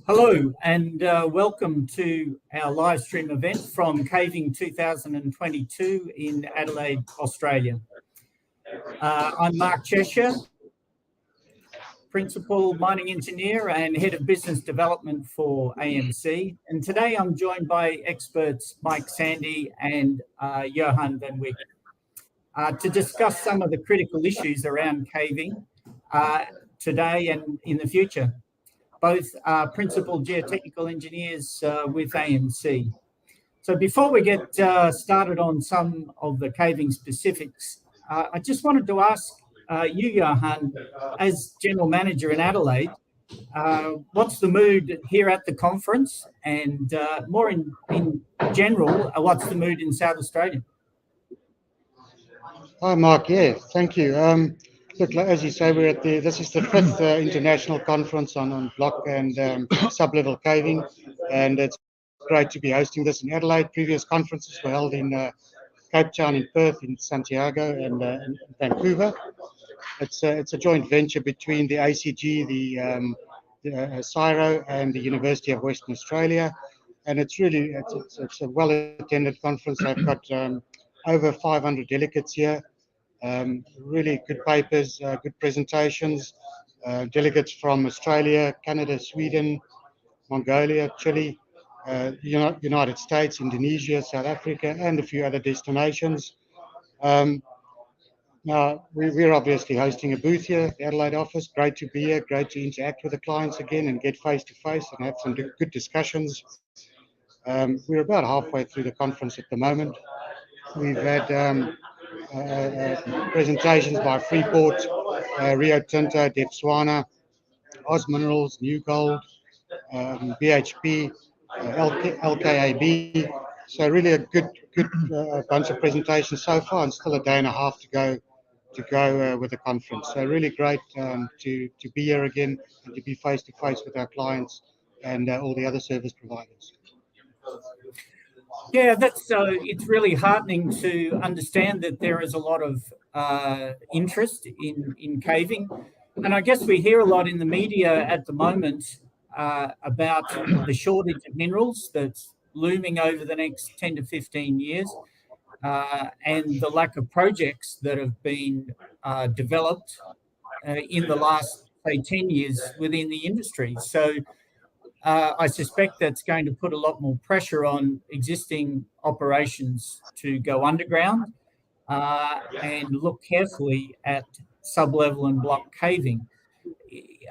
Hello and welcome to our live stream event from Caving 2022 in Adelaide, Australia. I'm Mark Chesher, Principal Mining Engineer and Head of Business Development for AMC. And today I'm joined by experts Mike Sandy and Johan van Wyk to discuss some of the critical issues around caving today and in the future. Both are principal geotechnical engineers with AMC. So before we get started on some of the caving specifics, I just wanted to ask you, Johan, as General Manager in Adelaide, what's the mood here at the conference, and more in general, what's the mood in South Australia? Hi, Mark. Yeah, thank you. Look, as you say, this is the 5th international conference on block and sub-level caving, and it's great to be hosting this in Adelaide. Previous conferences were held in Cape Town, in Perth, in Santiago, and in Vancouver. It's a joint venture between the ACG, the CSIRO, and the University of Western Australia, and it's a well-attended conference. They've got over 500 delegates here. Really good papers, good presentations, delegates from Australia, Canada, Sweden, Mongolia, Chile, United States, Indonesia, South Africa, and a few other destinations. Now, we're obviously hosting a booth here at the Adelaide office. Great to be here, great to interact with the clients again and get face-to-face and have some good discussions. We're about halfway through the conference at the moment. We've had presentations by Freeport, Rio Tinto, Debswana, Oz Minerals, New Gold, BHP, LKAB. So really a good bunch of presentations so far, and still a day and a half to go with the conference. So really great to be here again and to be face to face with our clients and all the other service providers. Yeah, it's really heartening to understand that there is a lot of interest in caving. And I guess we hear a lot in the media at the moment about the shortage of minerals that's looming over the next 10 to 15 years and the lack of projects that have been developed in the last, say, 10 years within the industry. So I suspect that's going to put a lot more pressure on existing operations to go underground and look carefully at sub-level and block caving.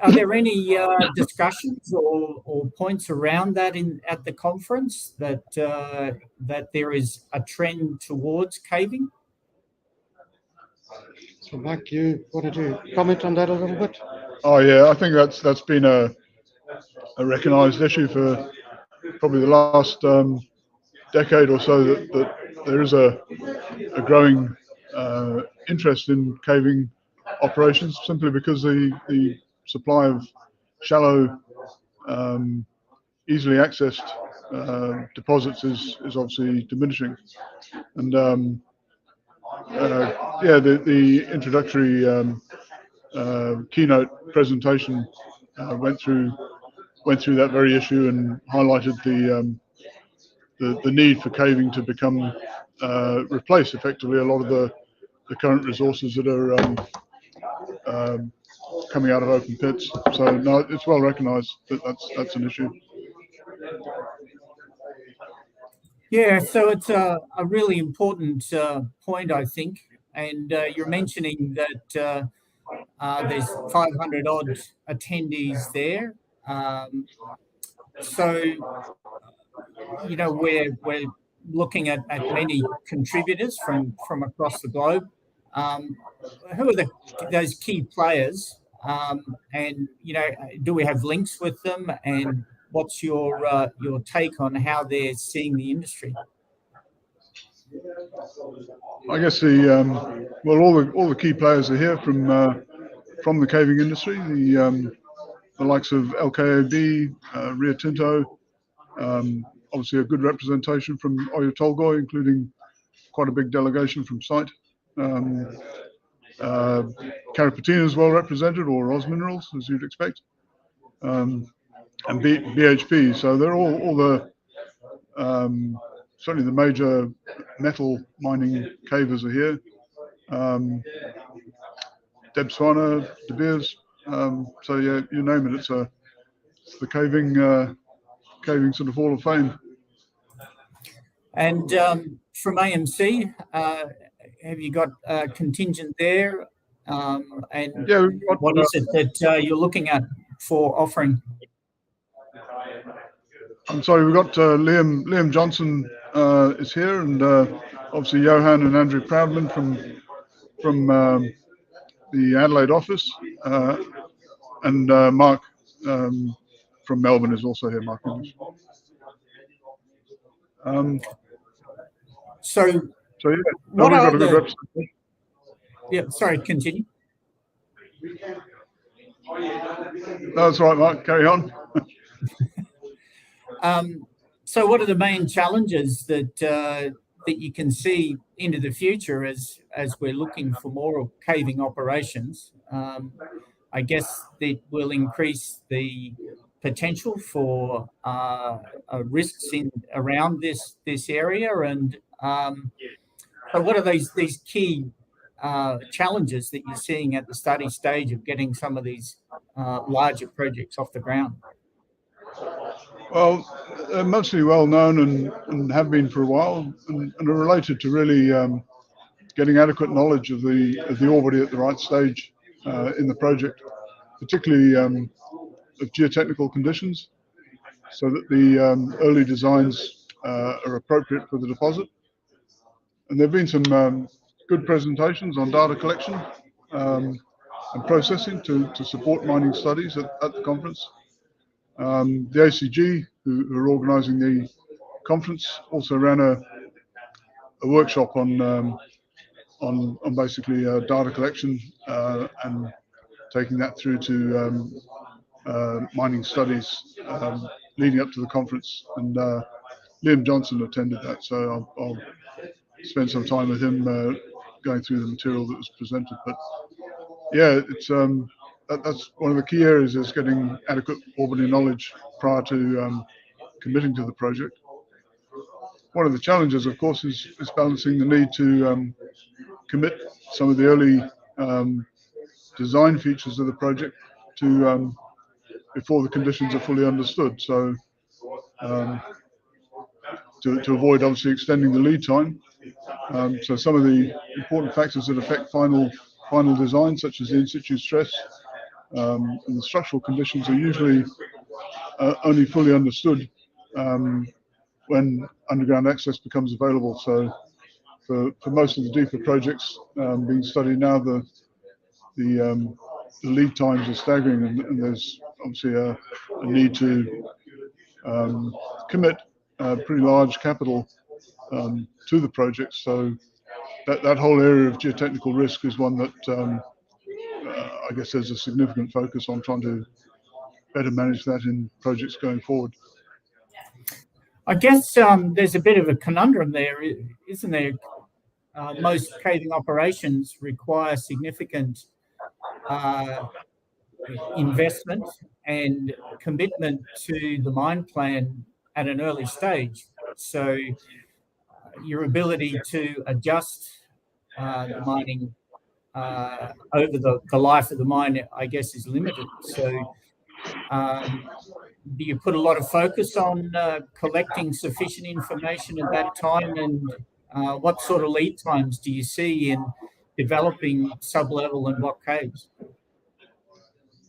Are there any discussions or points around that at the conference that there is a trend towards caving? So, Mike, you wanted to comment on that a little bit? Oh yeah, I think that's been a recognised issue for probably the last decade or so, that there is a growing interest in caving operations, simply because the supply of shallow, easily accessed deposits is obviously diminishing. And the introductory keynote presentation went through that very issue and highlighted the need for caving to become replace effectively a lot of the current resources that are coming out of open pits. So no, it's well recognised that that's an issue. Yeah, so it's a really important point, I think. And you're mentioning that there's 500 odd attendees there. So, you know, we're looking at many contributors from across the globe. Who are those key players? And, you know, do we have links with them? And what's your take on how they're seeing the industry? I guess all the key players are here from the caving industry. The likes of LKAB, Rio Tinto, obviously a good representation from Oyu Tolgoi, including quite a big delegation from site. Carrapateena is well represented, or Oz Minerals, as you'd expect. and BHP. So they're all the certainly the major metal mining cavers are here. Debswana, De Beers. So yeah, you name it. It's the caving sort of Hall of Fame. And from AMC, have you got a contingent there? And Yeah, we've got, what is it that you're looking at for offering? I'm sorry, we've got Liam Johnson is here, and obviously Johan and Andrew Proudman from the Adelaide office, and Mark from Melbourne is also here. Mark. So yeah, what we've are got a good representation. Yeah, sorry, continue. No, that's all right, Mark. Carry on. So what are the main challenges that you can see into the future as we're looking for more caving operations? I guess that will increase the potential for risks around this area, and so what are these key challenges that you're seeing at the study stage of getting some of these larger projects off the ground? Well, they're mostly well known and have been for a while, and are related to really getting adequate knowledge of the ore body at the right stage in the project, particularly of geotechnical conditions, so that the early designs are appropriate for the deposit. And there have been some good presentations on data collection and processing to support mining studies at the conference. The ACG, who are organising the conference, also ran a workshop on basically data collection and taking that through to mining studies leading up to the conference. And Liam Johnson attended that, so I'll spend some time with him going through the material that was presented. But yeah, it's that's one of the key areas, is getting adequate ore body knowledge prior to committing to the project. One of the challenges, of course, is balancing the need to commit some of the early design features of the project to before the conditions are fully understood. So to avoid obviously extending the lead time. So some of the important factors that affect final design, such as the in-situ stress and the structural conditions, are usually only fully understood when underground access becomes available. So for most of the deeper projects being studied now, the lead times are staggering, and there's obviously a need to commit pretty large capital to the project. So that whole area of geotechnical risk is one that I guess there's a significant focus on trying to better manage that in projects going forward. I guess there's a bit of a conundrum there, isn't there? Most caving operations require significant investment and commitment to the mine plan at an early stage. So your ability to adjust the mining over the life of the mine, I guess, is limited. So do you put a lot of focus on collecting sufficient information at that time, and what sort of lead times do you see in developing sub-level and block caves?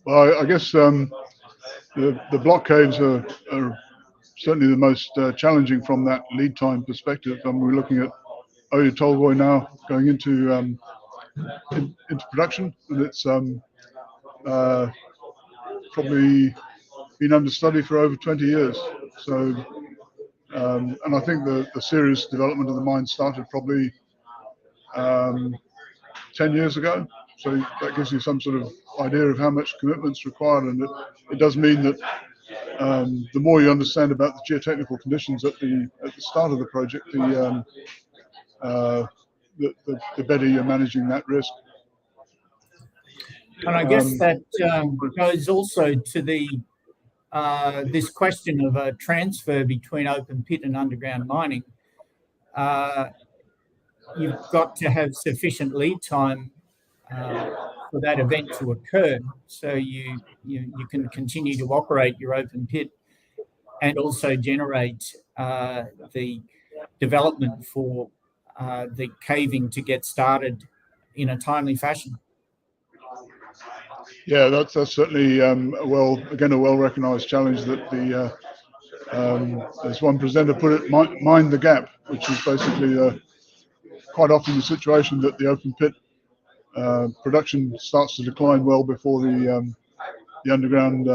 Well, I guess the block caves are certainly the most challenging from that lead time perspective. We're looking at Oyu Tolgoi now going into production, and it's probably been under study for over 20 years. So, and I think the serious development of the mine started probably 10 years ago. So that gives you some sort of idea of how much commitment's required, and it does mean that the more you understand about the geotechnical conditions at the start of the project, the better you're managing that risk. And I guess that goes also to the this question of a transfer between open pit and underground mining, you've got to have sufficient lead time for that event to occur, so you can continue to operate your open pit and also generate the development for the caving to get started in a timely fashion. Yeah, that's certainly a well-recognised challenge that the as one presenter put it, mind the gap, which is basically quite often the situation that the open pit production starts to decline well before the underground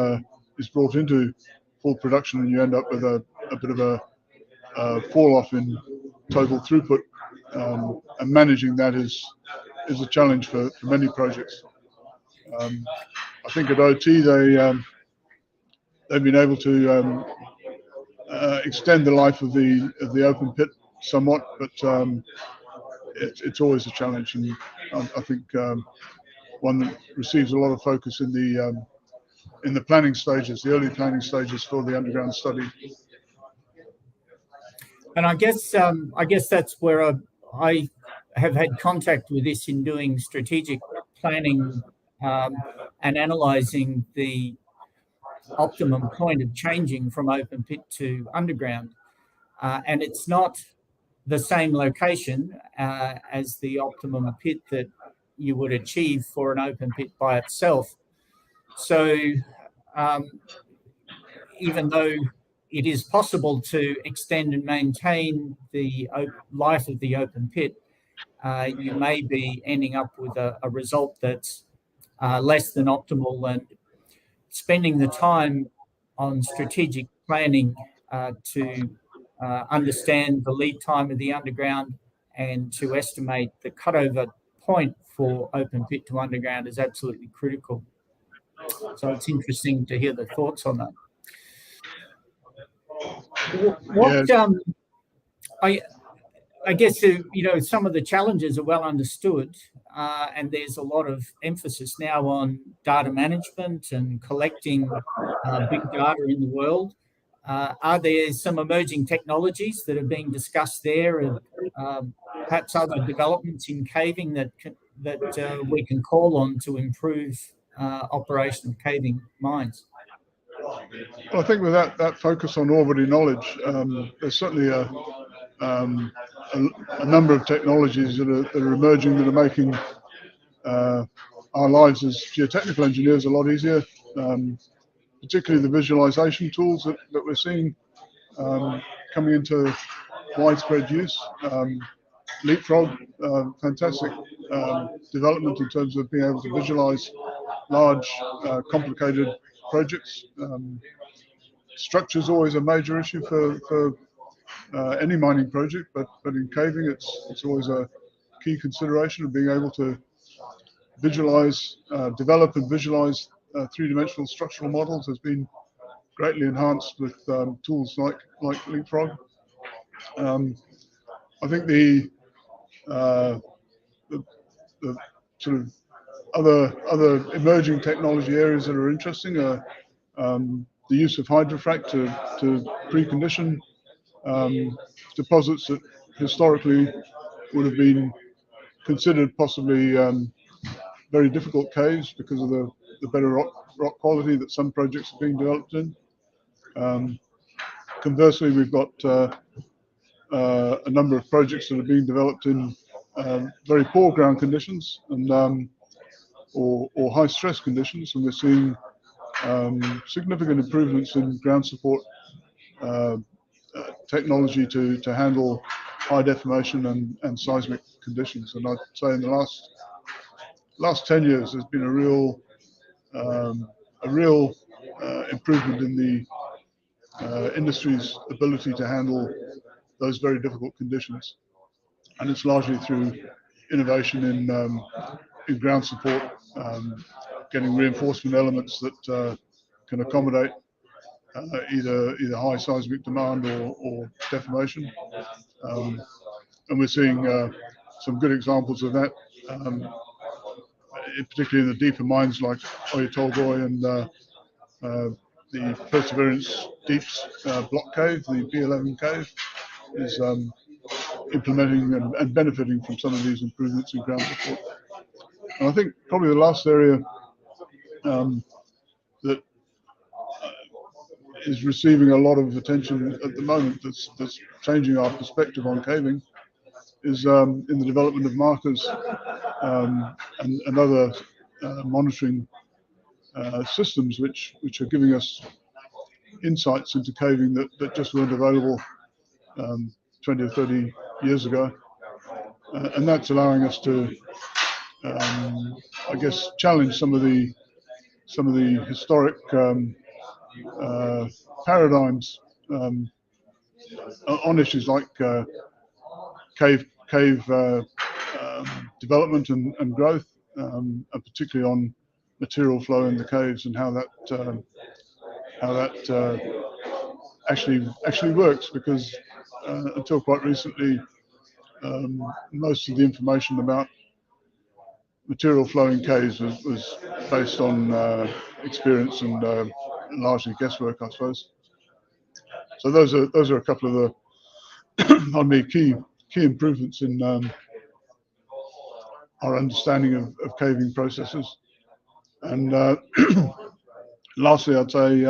is brought into full production, and you end up with a bit of a fall off in total throughput, and managing that is a challenge for many projects. I think at OT they've been able to extend the life of the open pit somewhat, but it's always a challenge, and I think one that receives a lot of focus in the planning stages, the early planning stages for the underground study. And I guess that's where I have had contact with this in doing strategic planning and analysing the optimum point of changing from open pit to underground. And it's not the same location as the optimum pit that you would achieve for an open pit by itself. So even though it is possible to extend and maintain the life of the open pit, you may be ending up with a result that's less than optimal, and spending the time on strategic planning to understand the lead time of the underground and to estimate the cutover point for open pit to underground is absolutely critical. So it's interesting to hear the thoughts on that. What I guess some of the challenges are well understood, and there's a lot of emphasis now on data management and collecting big data in the world. Are there some emerging technologies that are being discussed there, and perhaps other developments in caving that we can call on to improve operation of caving mines? Well, I think with that focus on ore body knowledge, there's certainly a number of technologies that are emerging that are making our lives as geotechnical engineers a lot easier, particularly the visualization tools that we're seeing coming into widespread use. Leapfrog, fantastic development in terms of being able to visualize large, complicated projects. Structure is always a major issue for any mining project, but in caving, it's always a key consideration of being able to visualize, develop and visualize three-dimensional structural models has been greatly enhanced with tools like Leapfrog. I think the sort of other emerging technology areas that are interesting are the use of hydrofrac to precondition deposits that historically would have been considered possibly very difficult caves because of the better rock quality that some projects are being developed in. Conversely, we've got a number of projects that are being developed in very poor ground conditions and or high stress conditions, and we're seeing significant improvements in ground support technology to handle high deformation and seismic conditions. And I'd say in the last 10 years, there's been a real improvement in the industry's ability to handle those very difficult conditions, and it's largely through innovation in ground support, getting reinforcement elements that can accommodate either high seismic demand or deformation, and we're seeing some good examples of that, particularly in the deeper mines like Oyu Tolgoi and the Perseverance Deeps block cave, the P11 cave, is implementing and benefiting from some of these improvements in ground support. And I think probably the last area that is receiving a lot of attention at the moment that's changing our perspective on caving is in the development of markers and other monitoring systems which are giving us insights into caving that just weren't available 20 or 30 years ago. And that's allowing us to, I guess, challenge some of the historic paradigms on issues like cave development and growth, and particularly on material flow in the caves and how that actually works, because until quite recently, most of the information about material flow in caves was based on experience and largely guesswork, I suppose. So those are a couple of the on me key improvements in our understanding of caving processes. And lastly, I'd say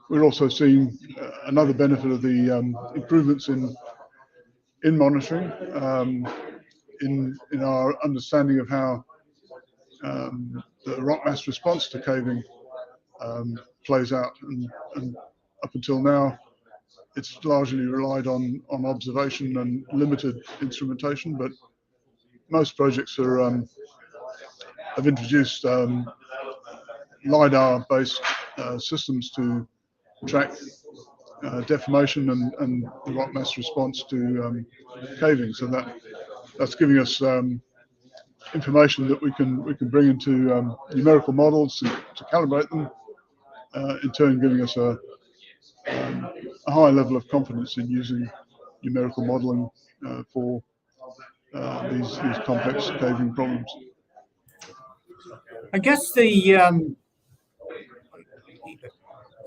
we're also seeing another benefit of the improvements in monitoring, in our understanding of how the rock mass response to caving plays out. And up until now, it's largely relied on observation and limited instrumentation, but most projects have introduced LiDAR-based systems to track deformation and the rock mass response to caving. So that's giving us information that we can bring into numerical models to calibrate them, in turn giving us a high level of confidence in using numerical modeling for these complex caving problems. I guess the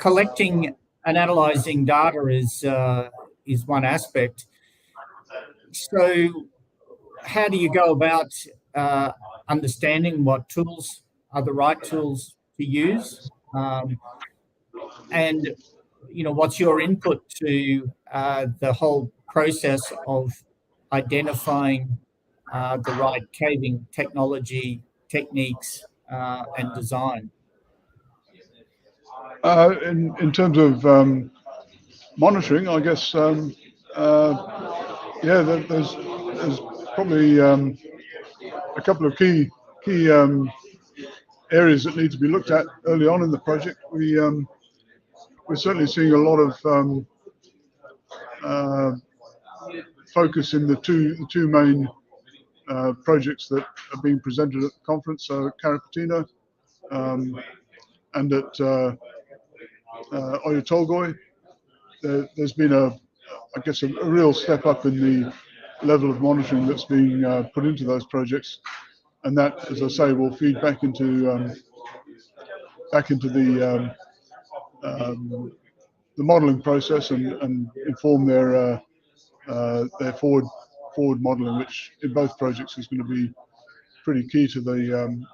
collecting and analysing data is one aspect. So how do you go about understanding what tools are the right tools to use? And what's your input to the whole process of identifying the right caving technology, techniques, and design? In terms of monitoring, I guess, there's probably a couple of key areas that need to be looked at early on in the project. We're certainly seeing a lot of focus in the two main projects that are being presented at the conference, so Carrapateena and at Oyu Tolgoi. There's been a real step up in the level of monitoring that's being put into those projects, and that, as I say, will feed back into the modelling process and inform their forward modelling, which in both projects is going to be pretty key to the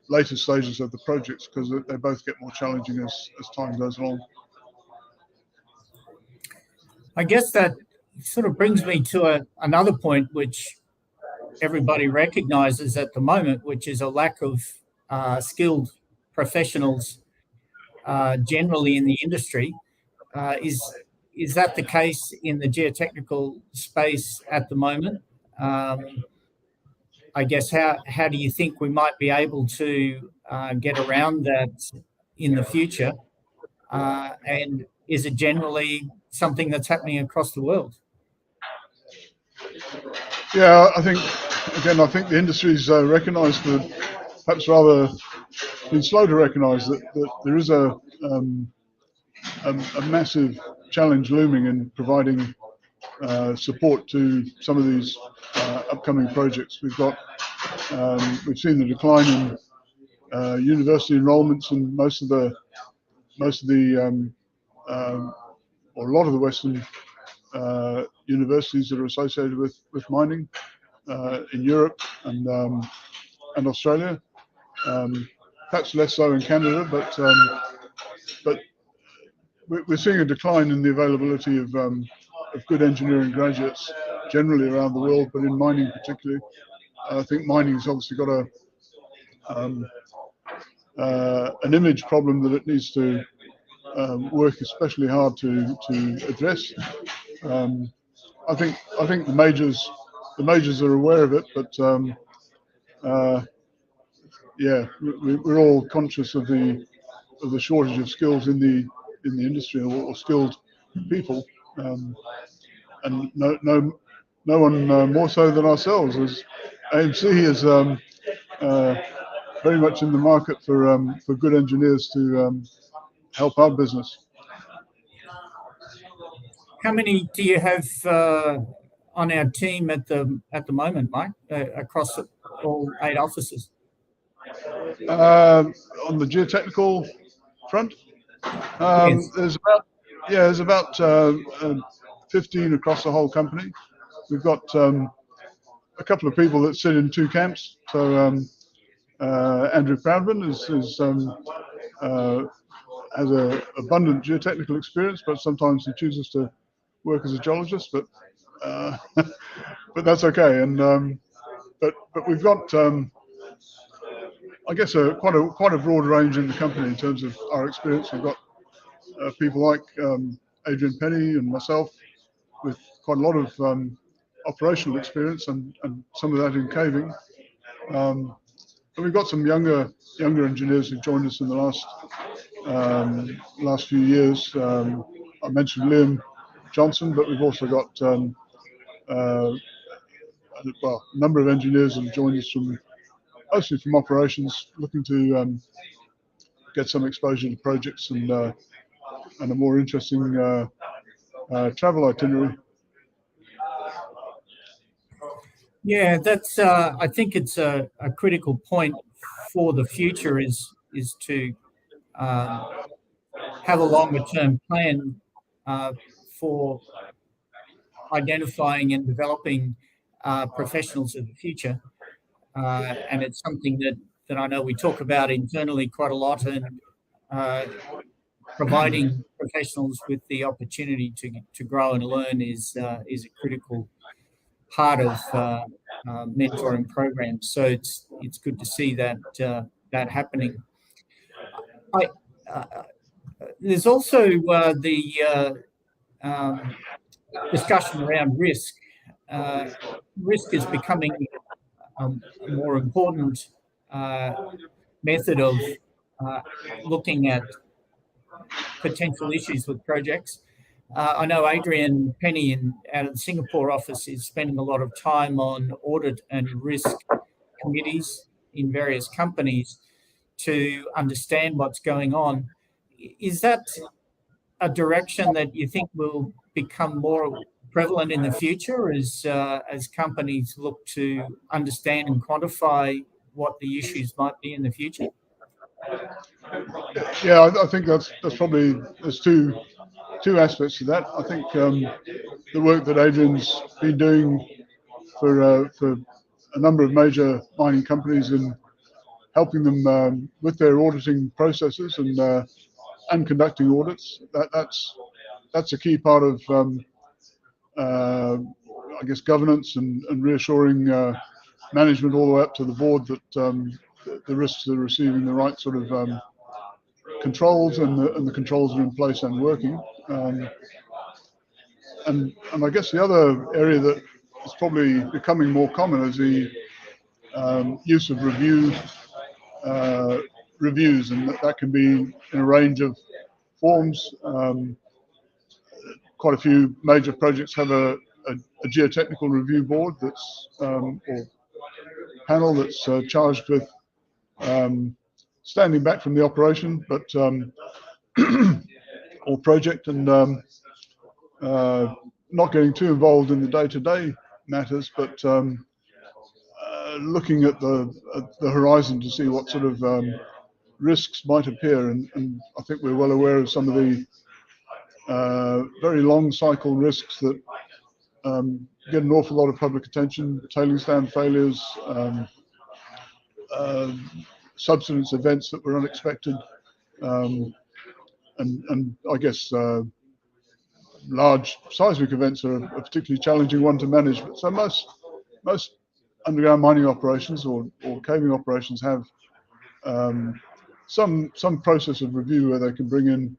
later stages of the projects, because they both get more challenging as time goes along. I guess that sort of brings me to another point which everybody recognises at the moment, which is a lack of skilled professionals generally in the industry. Is that the case in the geotechnical space at the moment? I guess how do you think we might be able to get around that in the future? And is it generally something that's happening across the world? Yeah, I think the industry's recognised that, perhaps rather been slow to recognise that there is a massive challenge looming in providing support to some of these upcoming projects. We've seen the decline in university enrolments in most of the most of the or a lot of the Western universities that are associated with mining in Europe and Australia. Perhaps less so in Canada, but we're seeing a decline in the availability of good engineering graduates generally around the world, but in mining particularly. I think mining has obviously got an image problem that it needs to work especially hard to address. I think the majors are aware of it, but yeah, we're all conscious of the shortage of skills in the industry, or skilled people, and no one more so than ourselves. As AMC is very much in the market for good engineers to help our business. How many do you have on our team at the moment, Mike, across all 8 offices? On the geotechnical front, Yes. there's about 15 across the whole company. We've got a couple of people that sit in 2 camps. So Andrew Proudman has a abundant geotechnical experience, but sometimes he chooses to work as a geologist. But but that's okay. And but we've got I guess quite a broad range in the company in terms of our experience. We've got people like Adrian Penny and myself with quite a lot of operational experience and some of that in caving. But we've got some younger engineers who joined us in the last few years. I mentioned Liam Johnson, but we've also got a number of engineers that have joined us mostly from operations, looking to get some exposure to projects and a more interesting travel itinerary. Yeah, that's. I think it's a critical point for the future is to have a longer term plan for identifying and developing professionals of the future, and it's something that I know we talk about internally quite a lot, and providing professionals with the opportunity to grow and learn is a critical part of mentoring programs. So it's good to see that happening. There's also the discussion around risk. Risk is becoming a more important method of looking at potential issues with projects. I know Adrian Penny out of the Singapore office is spending a lot of time on audit and risk committees in various companies to understand what's going on. Is that a direction that you think will become more prevalent in the future as companies look to understand and quantify what the issues might be in the future? Yeah, I think that's probably, there's two aspects to that. I think the work that Adrian's been doing for a number of major mining companies and helping them with their auditing processes and conducting audits, that's a key part of I guess governance and reassuring management all the way up to the board that the risks are receiving the right sort of controls and the controls are in place and working. And I guess the other area that is probably becoming more common is the use of reviews, and that can be in a range of forms. Quite a few major projects have a geotechnical review board that's or panel that's charged with standing back from the operation, but or project, and not getting too involved in the day-to-day matters, but looking at the horizon to see what sort of risks might appear, and I think we're well aware of some of the very long cycle risks that get an awful lot of public attention: tailings dam failures, subsidence events that were unexpected, and I guess large seismic events are a particularly challenging one to manage. But so most underground mining operations or caving operations have some process of review where they can bring in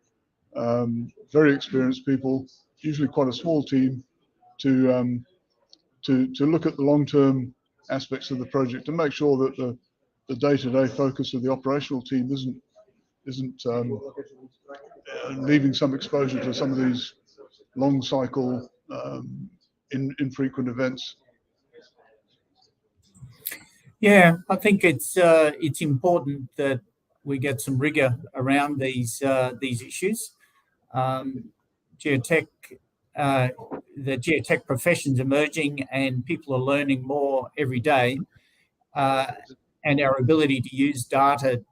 very experienced people, usually quite a small team, to look at the long-term aspects of the project and make sure that the day-to-day focus of the operational team isn't leaving some exposure to some of these long cycle infrequent events. Yeah, I think it's important that we get some rigor around these issues. Geotech, the geotech profession's emerging, and people are learning more every day. And our ability to use data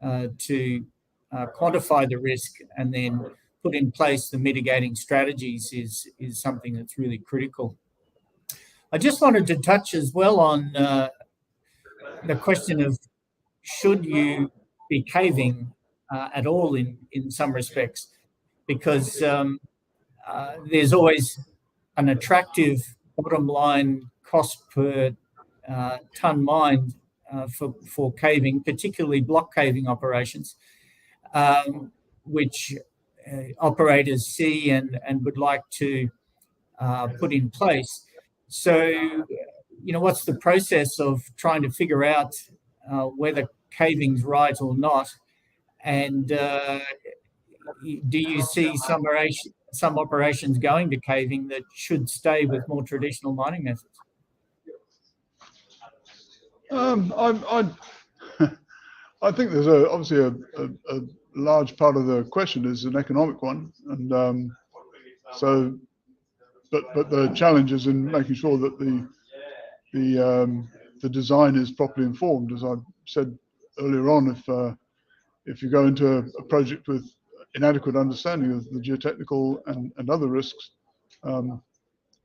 to quantify the risk and then put in place the mitigating strategies is something that's really critical. I just wanted to touch as well on the question of should you be caving at all in some respects, because there's always an attractive bottom line cost per ton mined for caving, particularly block caving operations, which operators see and would like to put in place. So, what's the process of trying to figure out whether caving's right or not? And do you see some operations going to caving that should stay with more traditional mining methods? I think there's obviously a large part of the question is an economic one, and but the challenge is in making sure that the design is properly informed. As I said earlier on, if you go into a project with inadequate understanding of the geotechnical and other risks,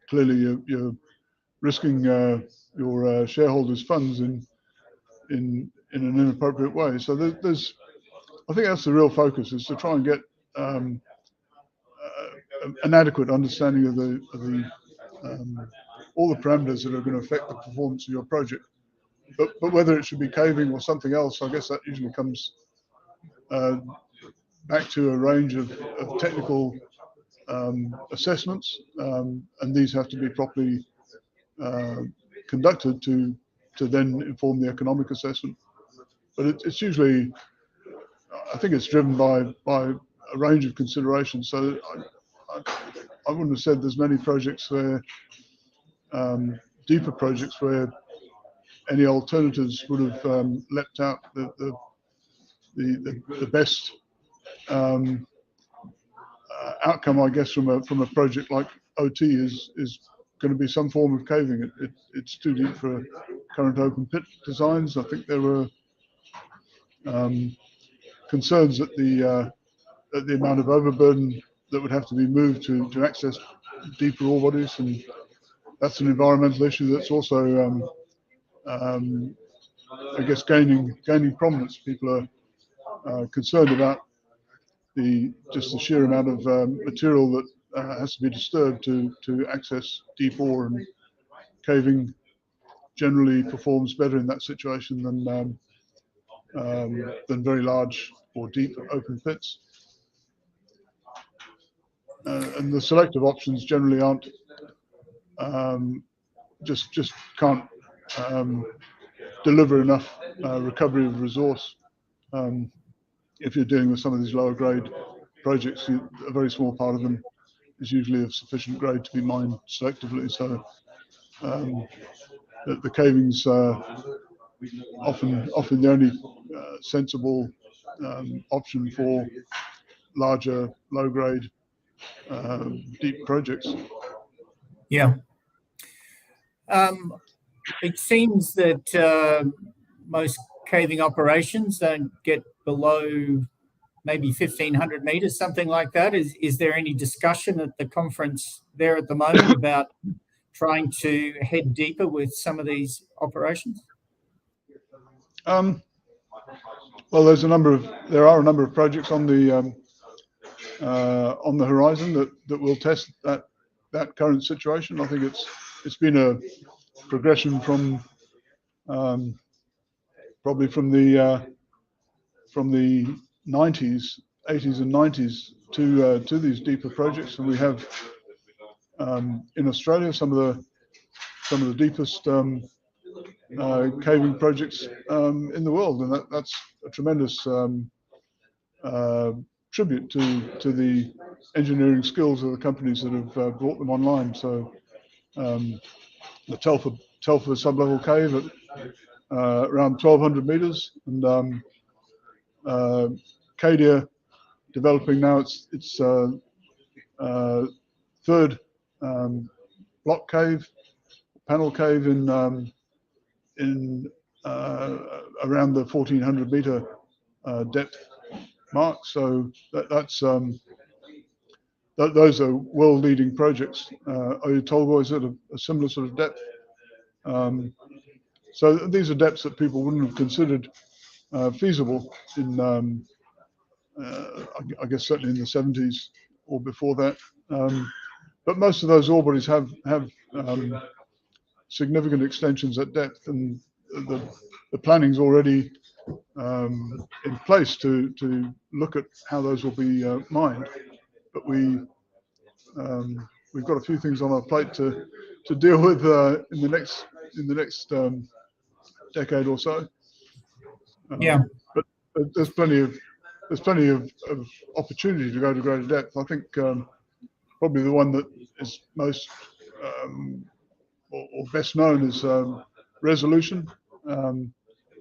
clearly you're risking your shareholders' funds in an inappropriate way. So I think that's the real focus, is to try and get an adequate understanding of the all the parameters that are going to affect the performance of your project. But whether it should be caving or something else, I guess that usually comes back to a range of technical assessments, and these have to be properly conducted to then inform the economic assessment. But it's usually, I think it's driven by a range of considerations. So I wouldn't have said there's many projects where, deeper projects where any alternatives would have leapt out. The best outcome, I guess, from a project like OT is going to be some form of caving. It's too deep for current open pit designs. I think there were concerns at the amount of overburden that would have to be moved to access deeper ore bodies, and that's an environmental issue that's also I guess gaining prominence. People are concerned about the sheer amount of material that has to be disturbed to access deep ore, and caving generally performs better in that situation than very large or deep open pits. And the selective options generally aren't just can't deliver enough recovery of resource. If you're dealing with some of these lower grade projects, a very small part of them is usually of sufficient grade to be mined selectively. So the caving's often the only sensible option for larger, low grade, deep projects. Yeah. It seems that most caving operations don't get below maybe 1,500 meters, something like that. Is there any discussion at the conference there at the moment about trying to head deeper with some of these operations? Well, there are a number of projects on the horizon that will test that current situation. I think it's been a progression from probably from the 80s and 90s to these deeper projects, and we have in Australia some of the deepest caving projects in the world, and that's a tremendous tribute to the engineering skills of the companies that have brought them online. So the Telfer sublevel cave at around 1,200 meters, and Cadia developing now its third block cave, panel cave in around the 1,400 meter depth mark. So those are world-leading projects. Oyu Tolgoi is at a similar sort of depth. So these are depths that people wouldn't have considered feasible in, I guess, certainly in the 70s or before that. But most of those ore bodies have significant extensions at depth, and the planning's already in place to look at how those will be mined. But we've got a few things on our plate to deal with in the next decade or so. Yeah. But there's plenty of opportunity to go to greater depth. I think probably the one that is most or best known is resolution, and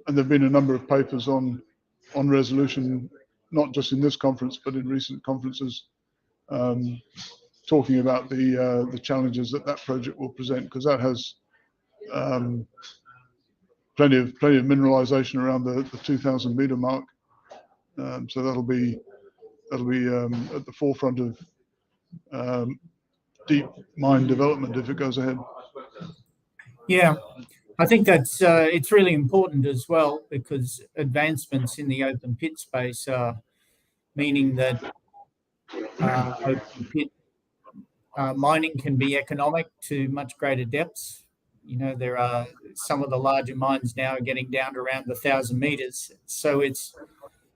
there've been a number of papers on resolution, not just in this conference but in recent conferences, talking about the challenges that project will present, because that has plenty of mineralization around the 2,000 meter mark. So that'll be at the forefront of deep mine development if it goes ahead. Yeah, I think that's it's really important as well, because advancements in the open pit space are meaning that open pit mining can be economic to much greater depths. You know, there are some of the larger mines now are getting down to around 1,000 meters, so it's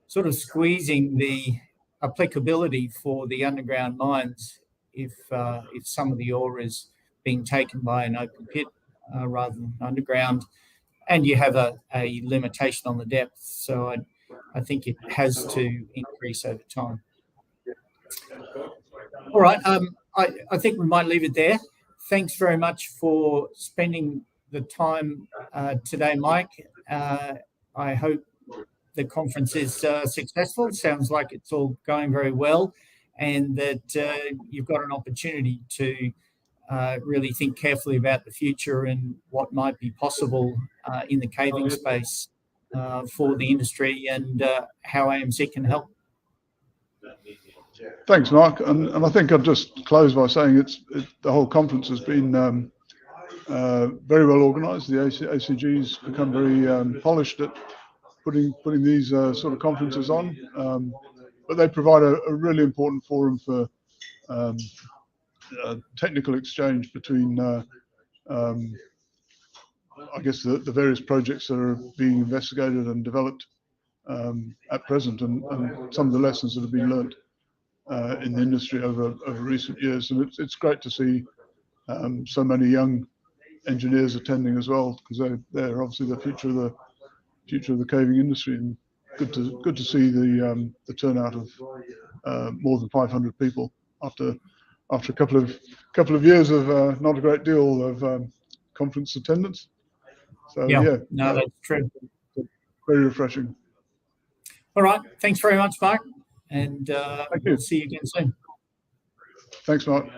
sort of squeezing the applicability for the underground mines if some of the ore is being taken by an open pit rather than underground, and you have a limitation on the depth. So I think it has to increase over time. All right, I think we might leave it there. Thanks very much for spending the time today, Mike. I hope the conference is successful. It sounds like it's all going very well, and that you've got an opportunity to really think carefully about the future and what might be possible in the caving space for the industry, and how AMC can help. Thanks, Mark. And I think I'll just close by saying the whole conference has been very well organised. The ACG's become very polished at putting these sort of conferences on, but they provide a really important forum for technical exchange between, I guess, the various projects that are being investigated and developed at present, and some of the lessons that have been learnt in the industry over recent years. And it's great to see so many young engineers attending as well, because they're obviously the future of the caving industry, and good to see the turnout of more than 500 people after a couple of years of not a great deal of conference attendance. So yeah, no, that's true. Very refreshing. All right, thanks very much, Mark, and we'll see you again soon. Thanks, Mark.